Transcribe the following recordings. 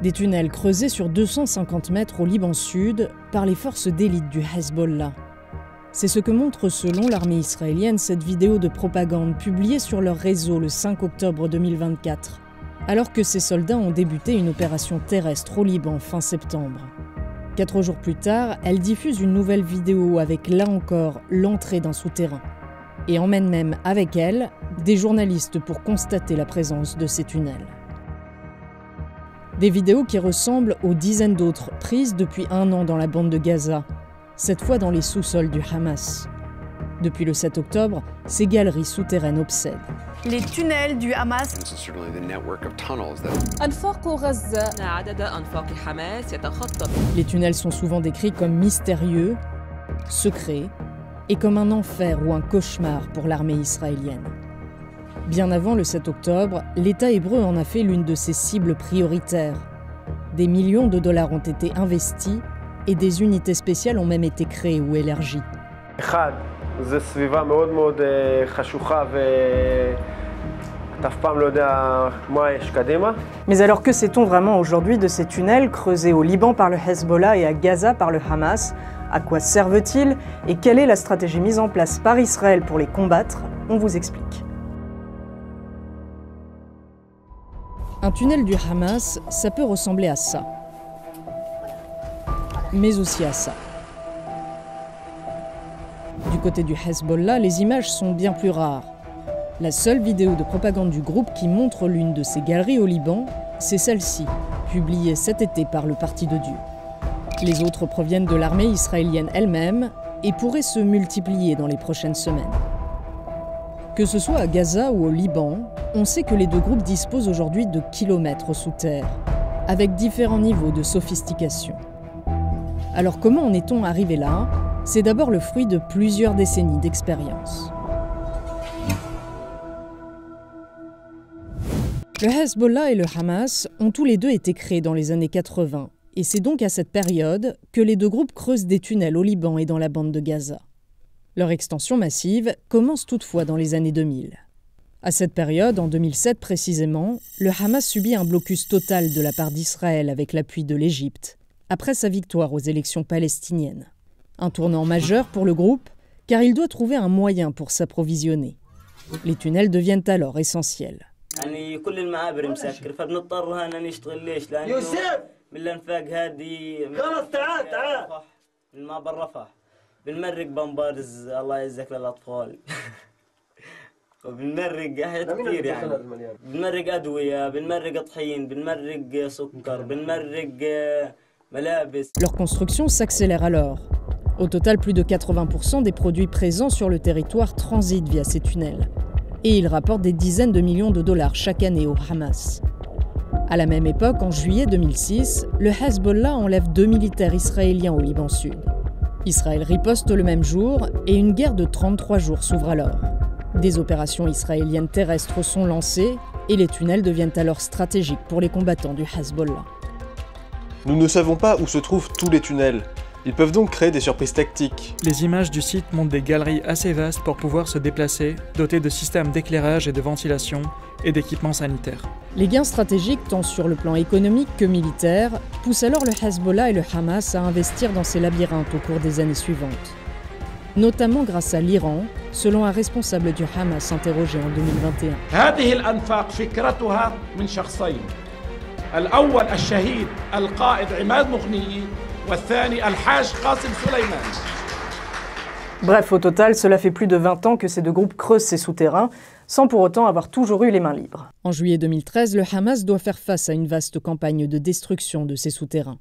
Des tunnels creusés sur 250 mètres au Liban Sud par les forces d'élite du Hezbollah. C'est ce que montre selon l'armée israélienne cette vidéo de propagande publiée sur leur réseau le 5 octobre 2024, alors que ces soldats ont débuté une opération terrestre au Liban fin septembre. 4 jours plus tard, elle diffuse une nouvelle vidéo avec, là encore, l'entrée d'un souterrain. Et emmène même avec elle des journalistes pour constater la présence de ces tunnels. Des vidéos qui ressemblent aux dizaines d'autres prises depuis 1 an dans la bande de Gaza, cette fois dans les sous-sols du Hamas. Depuis le 7 octobre, ces galeries souterraines obsèdent. Les tunnels du Hamas. Les tunnels sont souvent décrits comme mystérieux, secrets et comme un enfer ou un cauchemar pour l'armée israélienne. Bien avant le 7 octobre, l'État hébreu en a fait l'une de ses cibles prioritaires. Des millions de dollars ont été investis et des unités spéciales ont même été créées ou élargies. Mais alors que sait-on vraiment aujourd'hui de ces tunnels creusés au Liban par le Hezbollah et à Gaza par le Hamas? À quoi servent-ils et quelle est la stratégie mise en place par Israël pour les combattre? On vous explique. Un tunnel du Hamas, ça peut ressembler à ça, mais aussi à ça. Du côté du Hezbollah, les images sont bien plus rares. La seule vidéo de propagande du groupe qui montre l'une de ces galeries au Liban, c'est celle-ci, publiée cet été par le Parti de Dieu. Les autres proviennent de l'armée israélienne elle-même et pourraient se multiplier dans les prochaines semaines. Que ce soit à Gaza ou au Liban, on sait que les deux groupes disposent aujourd'hui de kilomètres sous terre, avec différents niveaux de sophistication. Alors comment en est-on arrivé là? C'est d'abord le fruit de plusieurs décennies d'expérience. Le Hezbollah et le Hamas ont tous les deux été créés dans les années 80, et c'est donc à cette période que les deux groupes creusent des tunnels au Liban et dans la bande de Gaza. Leur extension massive commence toutefois dans les années 2000. À cette période, en 2007 précisément, le Hamas subit un blocus total de la part d'Israël avec l'appui de l'Égypte, après sa victoire aux élections palestiniennes. Un tournant majeur pour le groupe, car il doit trouver un moyen pour s'approvisionner. Les tunnels deviennent alors essentiels. Leur construction s'accélère alors. Au total, plus de 80% des produits présents sur le territoire transitent via ces tunnels. Et ils rapportent des dizaines de millions de dollars chaque année au Hamas. À la même époque, en juillet 2006, le Hezbollah enlève 2 militaires israéliens au Liban Sud. Israël riposte le même jour et une guerre de 33 jours s'ouvre alors. Des opérations israéliennes terrestres sont lancées et les tunnels deviennent alors stratégiques pour les combattants du Hezbollah. Nous ne savons pas où se trouvent tous les tunnels. Ils peuvent donc créer des surprises tactiques. Les images du site montrent des galeries assez vastes pour pouvoir se déplacer, dotées de systèmes d'éclairage et de ventilation et d'équipements sanitaires. Les gains stratégiques, tant sur le plan économique que militaire, poussent alors le Hezbollah et le Hamas à investir dans ces labyrinthes au cours des années suivantes. Notamment grâce à l'Iran, selon un responsable du Hamas interrogé en 2021. Bref, au total, cela fait plus de 20 ans que ces deux groupes creusent ces souterrains, sans pour autant avoir toujours eu les mains libres. En juillet 2013, le Hamas doit faire face à une vaste campagne de destruction de ces souterrains.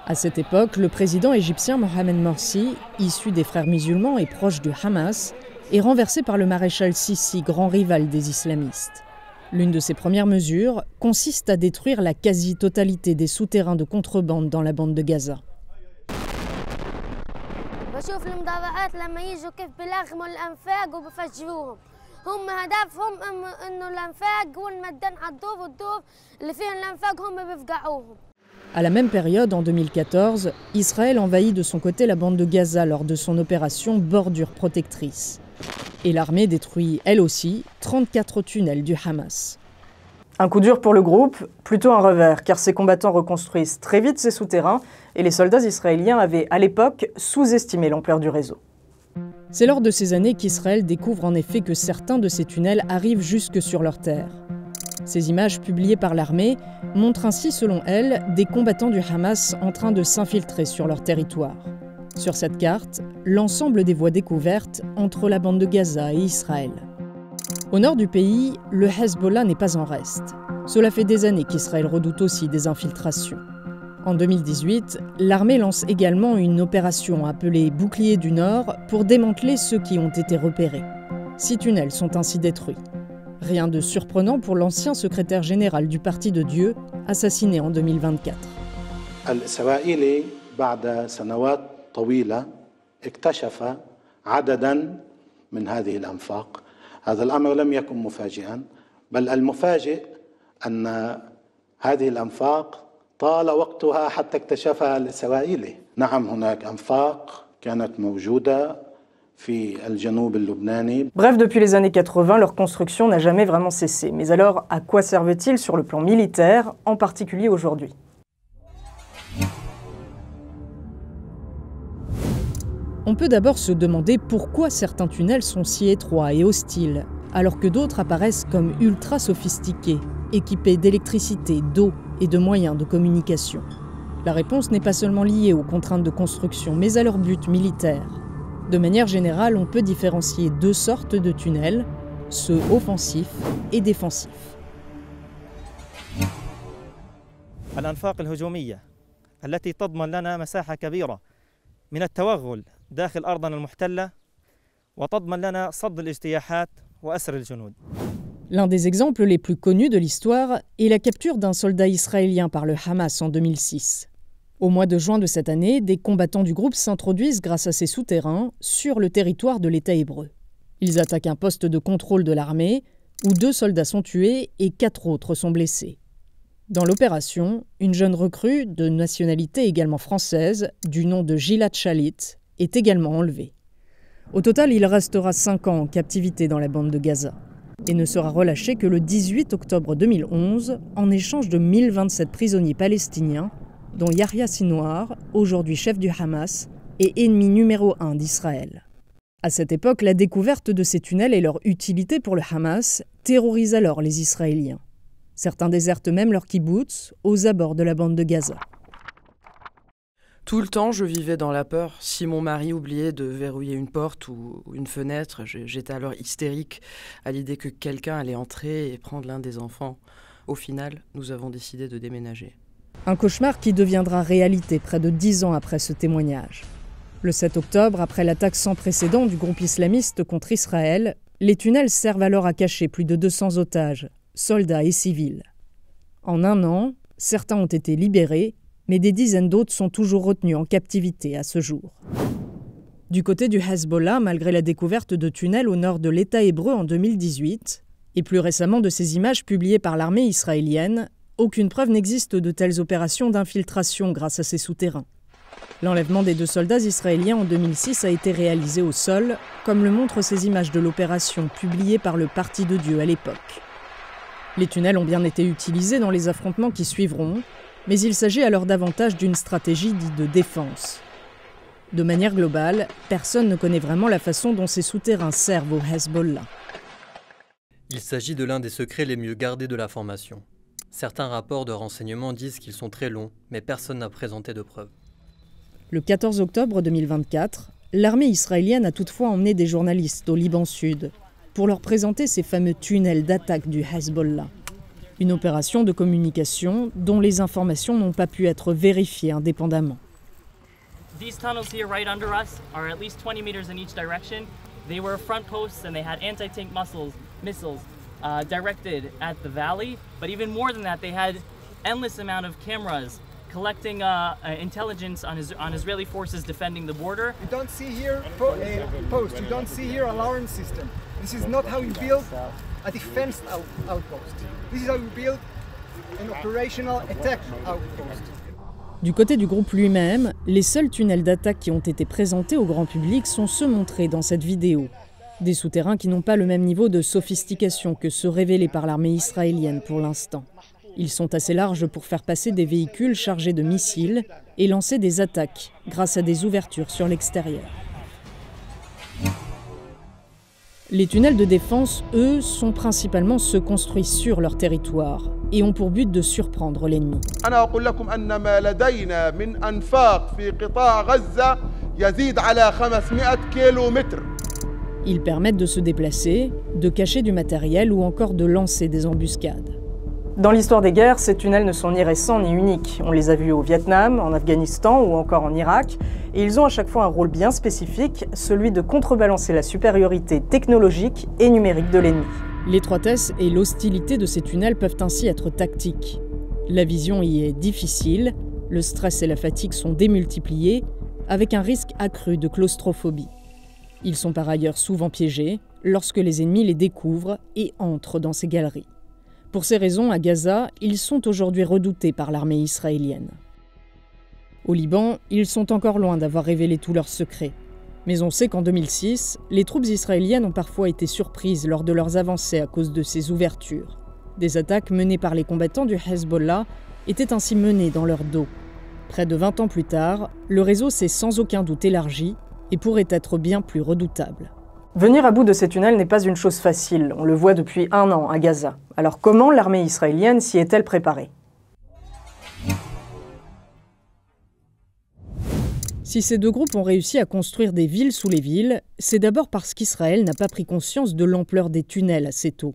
À cette époque, le président égyptien Mohamed Morsi, issu des frères musulmans et proche du Hamas, est renversé par le maréchal Sissi, grand rival des islamistes. L'une de ses premières mesures consiste à détruire la quasi-totalité des souterrains de contrebande dans la bande de Gaza. À la même période, en 2014, Israël envahit de son côté la bande de Gaza lors de son opération Bordure protectrice. Et l'armée détruit, elle aussi, 34 tunnels du Hamas. Un coup dur pour le groupe, plutôt un revers, car ces combattants reconstruisent très vite ces souterrains et les soldats israéliens avaient à l'époque sous-estimé l'ampleur du réseau. C'est lors de ces années qu'Israël découvre en effet que certains de ces tunnels arrivent jusque sur leur terre. Ces images publiées par l'armée montrent ainsi, selon elle, des combattants du Hamas en train de s'infiltrer sur leur territoire. Sur cette carte, l'ensemble des voies découvertes entre la bande de Gaza et Israël. Au nord du pays, le Hezbollah n'est pas en reste. Cela fait des années qu'Israël redoute aussi des infiltrations. En 2018, l'armée lance également une opération appelée Bouclier du Nord pour démanteler ceux qui ont été repérés. 6 tunnels sont ainsi détruits. Rien de surprenant pour l'ancien secrétaire général du Parti de Dieu, assassiné en 2024. الإسرائيلي بعد سنوات طويلة اكتشف عدداً من هذه الأنفاق. هذا الأمر لم يكن مفاجئاً، بل المفاجئ أن هذه الأنفاق طال وقتها حتى اكتشفها الإسرائيلي. نعم هناك أنفاق كانت موجودة. Bref, depuis les années 80, leur construction n'a jamais vraiment cessé. Mais alors, à quoi servent-ils sur le plan militaire, en particulier aujourd'hui ? On peut d'abord se demander pourquoi certains tunnels sont si étroits et hostiles, alors que d'autres apparaissent comme ultra sophistiqués, équipés d'électricité, d'eau et de moyens de communication. La réponse n'est pas seulement liée aux contraintes de construction, mais à leur but militaire. De manière générale, on peut différencier 2 sortes de tunnels, ceux offensifs et défensifs. الأنفاق الهجومية التي تضمن لنا مساحة كبيرة من التوغل داخل أرضنا المحتلة وتضمن لنا صد الاجتياحات وأسر الجنود. L'un des exemples les plus connus de l'histoire est la capture d'un soldat israélien par le Hamas en 2006. Au mois de juin de cette année, des combattants du groupe s'introduisent grâce à ces souterrains sur le territoire de l'État hébreu. Ils attaquent un poste de contrôle de l'armée, où 2 soldats sont tués et 4 autres sont blessés. Dans l'opération, une jeune recrue, de nationalité également française, du nom de Gilad Shalit, est également enlevée. Au total, il restera 5 ans en captivité dans la bande de Gaza, et ne sera relâché que le 18 octobre 2011, en échange de 1027 prisonniers palestiniens, dont Yahya Sinwar, aujourd'hui chef du Hamas, et ennemi numéro 1 d'Israël. À cette époque, la découverte de ces tunnels et leur utilité pour le Hamas terrorise alors les Israéliens. Certains désertent même leur kibbutz aux abords de la bande de Gaza. Tout le temps, je vivais dans la peur. Si mon mari oubliait de verrouiller une porte ou une fenêtre, j'étais alors hystérique à l'idée que quelqu'un allait entrer et prendre l'un des enfants. Au final, nous avons décidé de déménager. Un cauchemar qui deviendra réalité près de 10 ans après ce témoignage. Le 7 octobre, après l'attaque sans précédent du groupe islamiste contre Israël, les tunnels servent alors à cacher plus de 200 otages, soldats et civils. En 1 an, certains ont été libérés, mais des dizaines d'autres sont toujours retenus en captivité à ce jour. Du côté du Hezbollah, malgré la découverte de tunnels au nord de l'État hébreu en 2018, et plus récemment de ces images publiées par l'armée israélienne, aucune preuve n'existe de telles opérations d'infiltration grâce à ces souterrains. L'enlèvement des 2 soldats israéliens en 2006 a été réalisé au sol, comme le montrent ces images de l'opération publiée par le Parti de Dieu à l'époque. Les tunnels ont bien été utilisés dans les affrontements qui suivront, mais il s'agit alors davantage d'une stratégie dite de défense. De manière globale, personne ne connaît vraiment la façon dont ces souterrains servent au Hezbollah. Il s'agit de l'un des secrets les mieux gardés de la formation. Certains rapports de renseignement disent qu'ils sont très longs, mais personne n'a présenté de preuves. Le 14 octobre 2024, l'armée israélienne a toutefois emmené des journalistes au Liban Sud pour leur présenter ces fameux tunnels d'attaque du Hezbollah. Une opération de communication dont les informations n'ont pas pu être vérifiées indépendamment. These tunnels here right under us are at least 20 meters in each direction. They were front posts and they had anti-tank missiles directed at the valley, but even more than that, they had endless amount of cameras collecting intelligence on Israeli forces defending the border. You don't see here post. You don't see here alarm system. This is not how you build a defense outpost. This is how you build an operational attack outpost. Du côté du groupe lui-même, les seuls tunnels d'attaque qui ont été présentés au grand public sont ceux montrés dans cette vidéo. Des souterrains qui n'ont pas le même niveau de sophistication que ceux révélés par l'armée israélienne pour l'instant. Ils sont assez larges pour faire passer des véhicules chargés de missiles et lancer des attaques grâce à des ouvertures sur l'extérieur. Les tunnels de défense, eux, sont principalement ceux construits sur leur territoire et ont pour but de surprendre l'ennemi. Ils permettent de se déplacer, de cacher du matériel ou encore de lancer des embuscades. Dans l'histoire des guerres, ces tunnels ne sont ni récents ni uniques. On les a vus au Vietnam, en Afghanistan ou encore en Irak. Et ils ont à chaque fois un rôle bien spécifique, celui de contrebalancer la supériorité technologique et numérique de l'ennemi. L'étroitesse et l'hostilité de ces tunnels peuvent ainsi être tactiques. La vision y est difficile, le stress et la fatigue sont démultipliés, avec un risque accru de claustrophobie. Ils sont par ailleurs souvent piégés lorsque les ennemis les découvrent et entrent dans ces galeries. Pour ces raisons, à Gaza, ils sont aujourd'hui redoutés par l'armée israélienne. Au Liban, ils sont encore loin d'avoir révélé tous leurs secrets. Mais on sait qu'en 2006, les troupes israéliennes ont parfois été surprises lors de leurs avancées à cause de ces ouvertures. Des attaques menées par les combattants du Hezbollah étaient ainsi menées dans leur dos. Près de 20 ans plus tard, le réseau s'est sans aucun doute élargi et pourrait être bien plus redoutable. Venir à bout de ces tunnels n'est pas une chose facile, on le voit depuis 1 an à Gaza. Alors comment l'armée israélienne s'y est-elle préparée ? Si ces deux groupes ont réussi à construire des villes sous les villes, c'est d'abord parce qu'Israël n'a pas pris conscience de l'ampleur des tunnels assez tôt.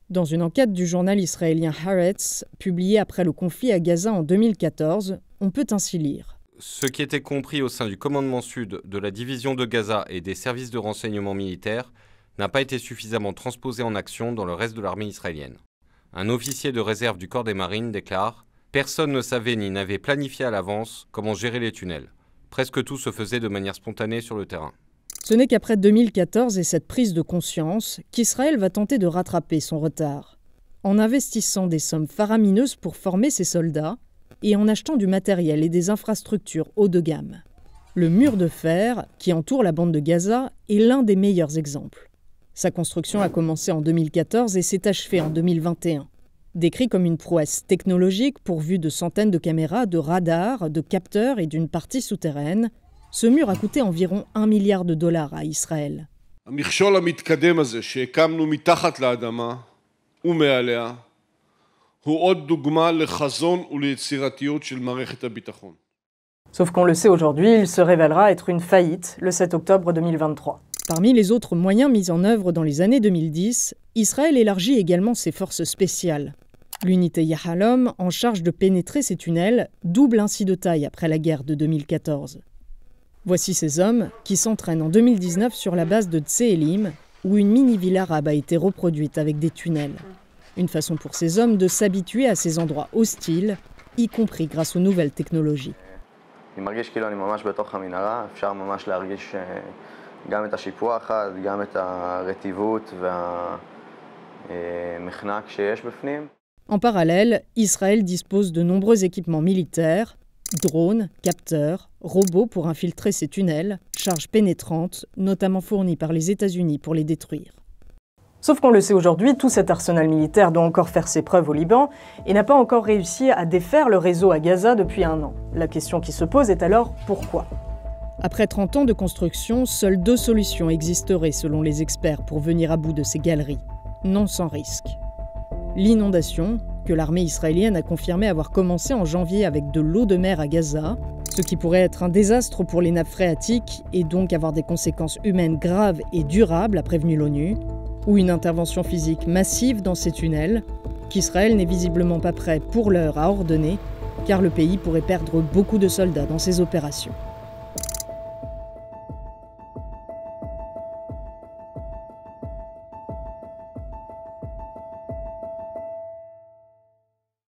Dans une enquête du journal israélien Haaretz, publiée après le conflit à Gaza en 2014, on peut ainsi lire. Ce qui était compris au sein du commandement sud de la division de Gaza et des services de renseignement militaires n'a pas été suffisamment transposé en action dans le reste de l'armée israélienne. Un officier de réserve du corps des marines déclare « Personne ne savait ni n'avait planifié à l'avance comment gérer les tunnels. Presque tout se faisait de manière spontanée sur le terrain. » Ce n'est qu'après 2014 et cette prise de conscience qu'Israël va tenter de rattraper son retard. En investissant des sommes faramineuses pour former ses soldats, et en achetant du matériel et des infrastructures haut de gamme. Le mur de fer, qui entoure la bande de Gaza, est l'un des meilleurs exemples. Sa construction a commencé en 2014 et s'est achevée en 2021. Décrit comme une prouesse technologique pourvue de centaines de caméras, de radars, de capteurs et d'une partie souterraine, ce mur a coûté environ $1 milliard à Israël. Sauf qu'on le sait aujourd'hui, il se révélera être une faillite le 7 octobre 2023. Parmi les autres moyens mis en œuvre dans les années 2010, Israël élargit également ses forces spéciales. L'unité Yahalom, en charge de pénétrer ces tunnels, double ainsi de taille après la guerre de 2014. Voici ces hommes qui s'entraînent en 2019 sur la base de Tseelim, où une mini-ville arabe a été reproduite avec des tunnels. Une façon pour ces hommes de s'habituer à ces endroits hostiles, y compris grâce aux nouvelles technologies. En parallèle, Israël dispose de nombreux équipements militaires, drones, capteurs, robots pour infiltrer ces tunnels, charges pénétrantes, notamment fournies par les États-Unis pour les détruire. Sauf qu'on le sait aujourd'hui, tout cet arsenal militaire doit encore faire ses preuves au Liban et n'a pas encore réussi à défaire le réseau à Gaza depuis 1 an. La question qui se pose est alors pourquoi ? Après 30 ans de construction, seules 2 solutions existeraient selon les experts pour venir à bout de ces galeries, non sans risque. L'inondation, que l'armée israélienne a confirmé avoir commencé en janvier avec de l'eau de mer à Gaza, ce qui pourrait être un désastre pour les nappes phréatiques et donc avoir des conséquences humaines graves et durables, a prévenu l'ONU, ou une intervention physique massive dans ces tunnels, qu'Israël n'est visiblement pas prêt pour l'heure à ordonner, car le pays pourrait perdre beaucoup de soldats dans ces opérations.